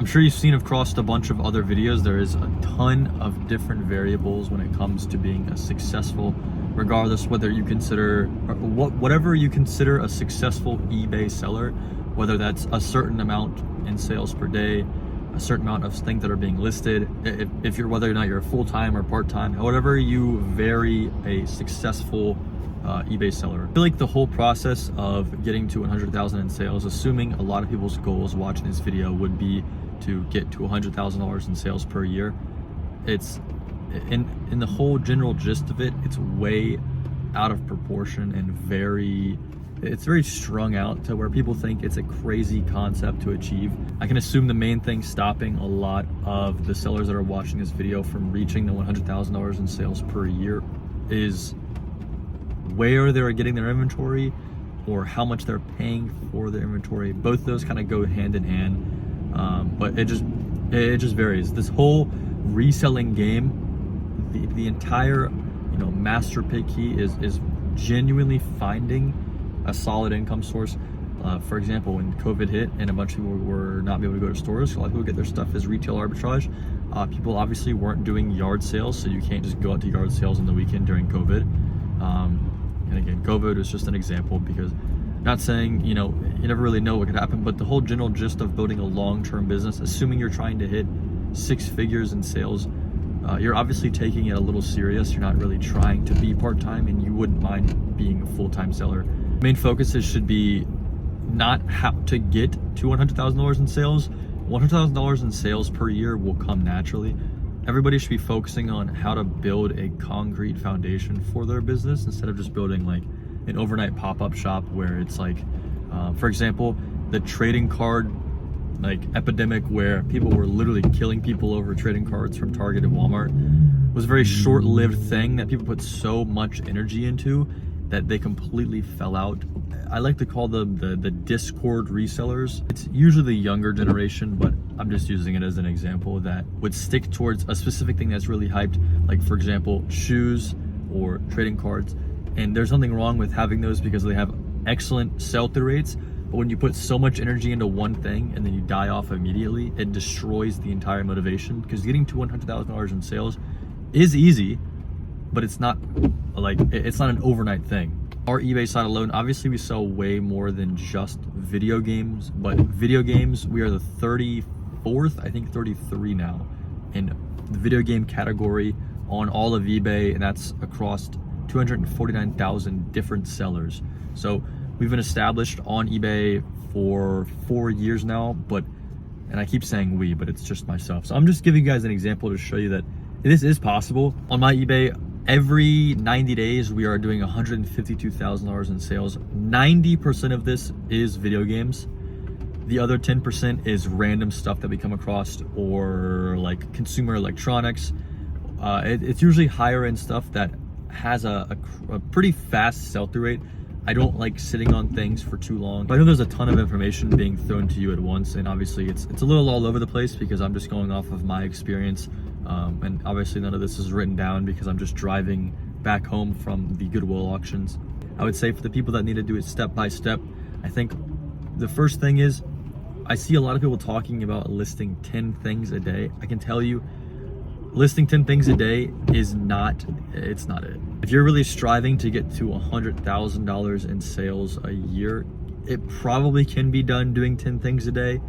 sure you've seen across a bunch of other videos, there is a ton of different variables when it comes to being a successful, regardless whether you consider, whatever you consider a successful eBay seller, whether that's a certain amount in sales per day, a certain amount of things that are being listed, if you're, whether or not you're full-time or part-time, however you vary a successful eBay seller. I feel like the whole process of getting to 100,000 in sales, assuming a lot of people's goals watching this video would be to get to $100,000 in sales per year, it's in the whole general gist of it, it's way out of proportion and it's very strung out to where people think it's a crazy concept to achieve. I can assume the main thing stopping a lot of the sellers that are watching this video from reaching the $100,000 in sales per year is where they're getting their inventory or how much they're paying for their inventory. Both of those kind of go hand in hand, but it just varies. This whole reselling game, the entire master pick key is genuinely finding a solid income source. For example, when COVID hit and a bunch of people were not able to go to stores, a lot of people get their stuff as retail arbitrage. People obviously weren't doing yard sales, so you can't just go out to yard sales on the weekend during COVID. And again, COVID was just an example, because not saying, you never really know what could happen, but the whole general gist of building a long-term business, assuming you're trying to hit 6 figures in sales, you're obviously taking it a little serious. You're not really trying to be part-time, and you wouldn't mind being a full-time seller. Main focuses should be not how to get to $100,000 in sales. $100,000 in sales per year will come naturally. Everybody should be focusing on how to build a concrete foundation for their business instead of just building like an overnight pop-up shop where it's like, for example, the trading card epidemic where people were literally killing people over trading cards from Target and Walmart was a very short-lived thing that people put so much energy into that they completely fell out. I like to call them the Discord resellers. It's usually the younger generation, but I'm just using it as an example, that would stick towards a specific thing that's really hyped, like for example, shoes or trading cards. And there's nothing wrong with having those because they have excellent sell-through rates. But when you put so much energy into one thing and then you die off immediately, it destroys the entire motivation, because getting to $100,000 in sales is easy, but it's not an overnight thing. Our eBay site alone, obviously we sell way more than just video games, but video games, we are the 34th, I think 33 now, in the video game category on all of eBay, and that's across 249,000 different sellers. So we've been established on eBay for 4 years now, and I keep saying we, but it's just myself. So I'm just giving you guys an example to show you that this is possible. On my eBay, every 90 days, we are doing $152,000 in sales. 90% of this is video games. The other 10% is random stuff that we come across, or like consumer electronics. It's usually higher end stuff that has a pretty fast sell-through rate. I don't like sitting on things for too long. But I know there's a ton of information being thrown to you at once, and obviously it's a little all over the place because I'm just going off of my experience. And obviously none of this is written down because I'm just driving back home from the Goodwill auctions. I would say for the people that need to do it step by step, I think the first thing is, I see a lot of people talking about listing 10 things a day. I can tell you, listing 10 things a day is not it. If you're really striving to get to $100,000 in sales a year, it probably can be done doing 10 things a day,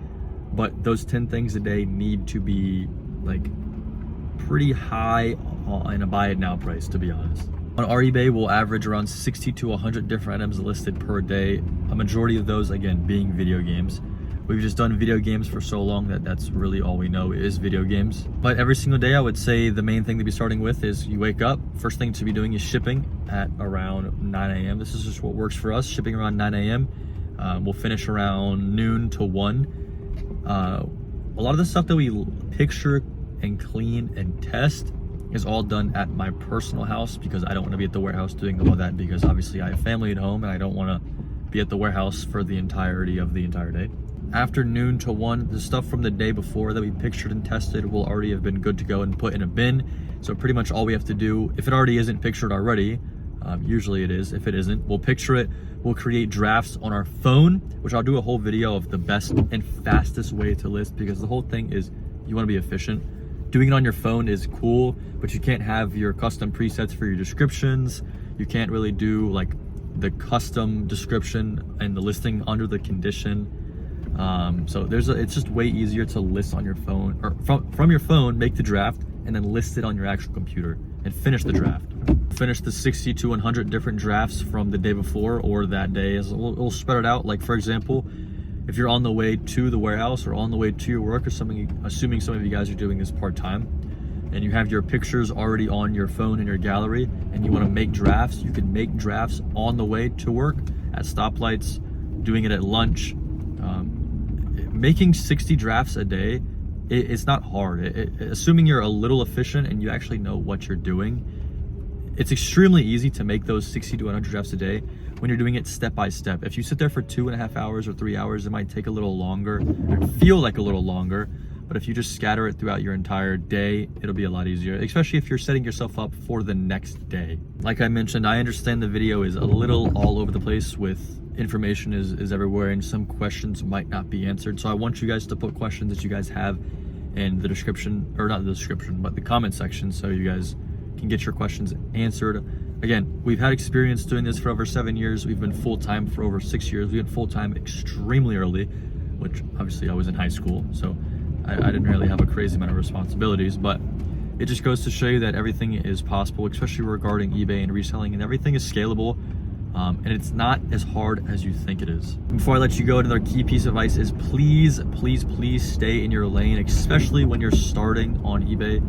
but those 10 things a day need to be like pretty high in a buy it now price, to be honest. On our eBay, we'll average around 60 to 100 different items listed per day. A majority of those, again, being video games. We've just done video games for so long that that's really all we know is video games. But every single day, I would say the main thing to be starting with is you wake up. First thing to be doing is shipping at around 9 a.m. This is just what works for us, shipping around 9 a.m. We'll finish around noon to 1. A lot of the stuff that we picture and clean and test is all done at my personal house, because I don't want to be at the warehouse doing all that, because obviously I have family at home and I don't want to be at the warehouse for the entirety of the entire day. After noon to 1, the stuff from the day before that we pictured and tested will already have been good to go and put in a bin. So pretty much all we have to do, if it already isn't pictured already, usually it is, if it isn't, we'll picture it, We'll create drafts on our phone, which I'll do a whole video of the best and fastest way to list, because the whole thing is you want to be efficient. Doing it on your phone is cool, but you can't have your custom presets for your descriptions. You can't really do like the custom description and the listing under the condition. So it's just way easier to list on your phone, or from your phone, make the draft and then list it on your actual computer and finish the draft. Finish the 60 to 100 different drafts from the day before or that day. We'll spread it out. Like for example, if you're on the way to the warehouse or on the way to your work or something, assuming some of you guys are doing this part-time, and you have your pictures already on your phone in your gallery and you want to make drafts, you can make drafts on the way to work, at stoplights, doing it at lunch. Making 60 drafts a day, it's not hard. Assuming you're a little efficient and you actually know what you're doing, it's extremely easy to make those 60 to 100 drafts a day when you're doing it step by step. If you sit there for 2.5 hours or 3 hours, it might take a little longer, or feel like a little longer. But if you just scatter it throughout your entire day, it'll be a lot easier, especially if you're setting yourself up for the next day. Like I mentioned, I understand the video is a little all over the place with information is everywhere and some questions might not be answered. So I want you guys to put questions that you guys have in the description, or not the description, but the comment section, so you guys can get your questions answered. Again, we've had experience doing this for over 7 years. We've been full-time for over 6 years. We went full-time extremely early, which obviously I was in high school, so I didn't really have a crazy amount of responsibilities, but it just goes to show you that everything is possible, especially regarding eBay and reselling, and everything is scalable, and it's not as hard as you think it is. Before I let you go, another key piece of advice is please stay in your lane, especially when you're starting on eBay.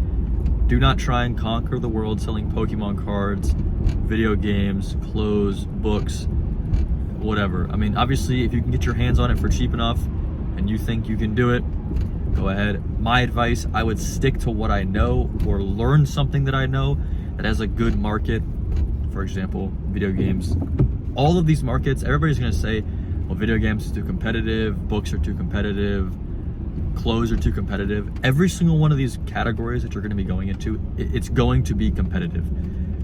Do not try and conquer the world selling Pokemon cards, video games, clothes, books, whatever. I mean, obviously, if you can get your hands on it for cheap enough and you think you can do it, go ahead. My advice, I would stick to what I know or learn something that I know that has a good market. For example, video games. All of these markets, everybody's gonna say, well, video games is too competitive, books are too competitive, clothes are too competitive. Every single one of these categories that you're gonna be going into, it's going to be competitive.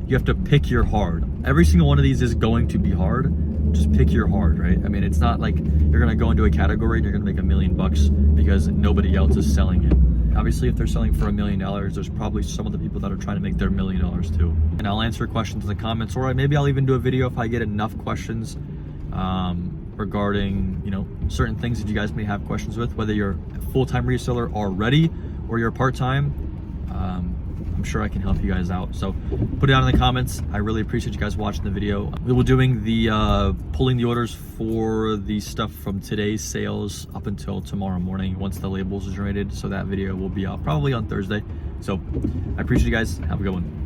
You have to pick your hard. Every single one of these is going to be hard. Just pick your hard, right? I mean, it's not like you're gonna go into a category and you're gonna make $1 million because nobody else is selling it. Obviously, if they're selling for $1 million, there's probably some of the people that are trying to make their $1 million too. And I'll answer questions in the comments, or maybe I'll even do a video if I get enough questions regarding, certain things that you guys may have questions with, whether you're a full-time reseller already or you're part-time. I'm sure I can help you guys out. So put it down in the comments. I really appreciate you guys watching the video. We will doing the pulling the orders for the stuff from today's sales up until tomorrow morning once the labels are generated. So that video will be out probably on Thursday. So I appreciate you guys. Have a good one.